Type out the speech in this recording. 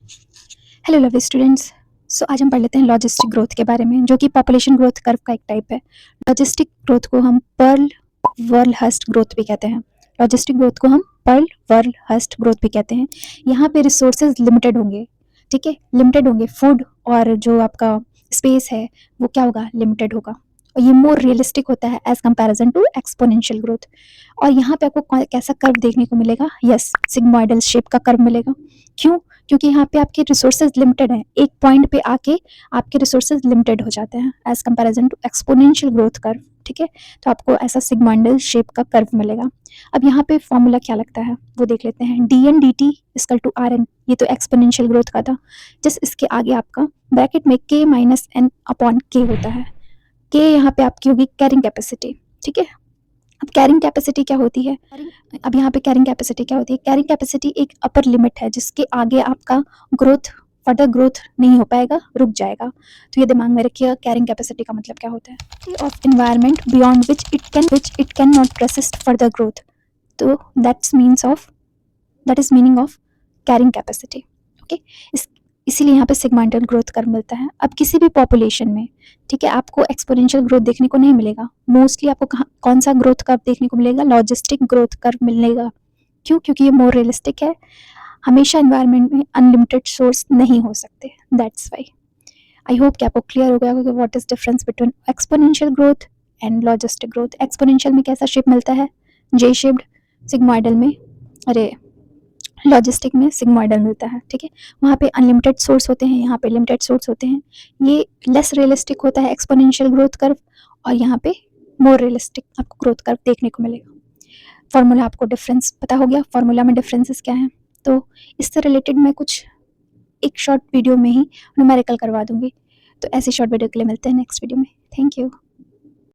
Hello lovely students. सो आज हम पढ़ लेते हैं लॉजिस्टिक ग्रोथ के बारे में, जो कि पॉपुलेशन ग्रोथ कर्व का एक टाइप है। लॉजिस्टिक ग्रोथ को हम पर्ल वर्लहर्स्ट ग्रोथ भी कहते हैं। लॉजिस्टिक ग्रोथ को हम पर्ल वर्लहर्स्ट ग्रोथ भी कहते हैं। यहाँ पे रिसोर्सेज लिमिटेड होंगे, ठीक है, लिमिटेड होंगे। फूड और जो आपका स्पेस है वो क्या होगा, लिमिटेड होगा। और ये मोर रियलिस्टिक होता है as comparison to exponential growth. और यहाँ पे आपको कैसा कर्व देखने को मिलेगा, यस, सिग्मोइडल शेप का कर्व मिलेगा। क्यों? क्योंकि यहाँ पे आपके रिसोर्सेज लिमिटेड हैं। एक पॉइंट पे आके आपके रिसोर्सेज लिमिटेड हो जाते हैं as comparison to exponential growth curve, ठीक है। तो आपको ऐसा सिग्मोइडल शेप का कर्व मिलेगा। अब यहाँ पे फॉर्मूला क्या लगता है वो देख लेते हैं। D N D T equal to R N, ये तो एक्सपोनेंशियल ग्रोथ का था। जस्ट इसके आगे आपका ब्रैकेट में के माइनस एन अपॉन के होता है। के यहाँ पे आपकी होगी कैरिंग कैपेसिटी, ठीक है। अब कैरिंग कैपेसिटी क्या होती है, अब यहाँ पे कैरिंग कैपेसिटी क्या होती है? कैरिंग कैपेसिटी एक अपर लिमिट है जिसके आगे आपका ग्रोथ, फर्दर ग्रोथ नहीं हो पाएगा, रुक जाएगा। तो ये दिमाग में रखिएगा, कैरिंग कैपेसिटी का मतलब क्या होता है, of environment beyond which it can not resist further growth. तो that is meaning of carrying capacity, okay. इसीलिए यहाँ पे सेगमेंटल ग्रोथ कर्व मिलता है। अब किसी भी पॉपुलेशन में, ठीक है, आपको एक्सपोनेंशियल ग्रोथ देखने को नहीं मिलेगा। मोस्टली आपको कौन सा ग्रोथ कर्व देखने को मिलेगा? लॉजिस्टिक ग्रोथ कर्व मिलेगा। क्यों? क्योंकि ये मोर रियलिस्टिक है। हमेशा एनवायरनमेंट में अनलिमिटेड सोर्स नहीं हो सकते, दैट्स वाई। आई होप कि आपको क्लियर हो गया होगा what is difference between exponential growth and logistic growth. Exponential में कैसा शेप मिलता है? जे शेप्ड। सिग्मोइडल में, अरे, लॉजिस्टिक में सिग्मोइडल मिलता है, ठीक है। वहाँ पे अनलिमिटेड सोर्स होते हैं, यहाँ पे लिमिटेड सोर्स होते हैं। ये लेस रियलिस्टिक होता है एक्सपोनेंशियल ग्रोथ कर्व, और यहाँ पे मोर रियलिस्टिक आपको ग्रोथ कर्व देखने को मिलेगा। फॉर्मूला आपको डिफरेंस पता हो गया, फॉर्मूला में डिफरेंसेस क्या हैं। तो इससे रिलेटेड मैं कुछ एक शॉर्ट वीडियो में ही न्यूमेरिकल करवा दूंगी। तो ऐसी शॉर्ट वीडियो के लिए मिलते हैं नेक्स्ट वीडियो में। Thank you.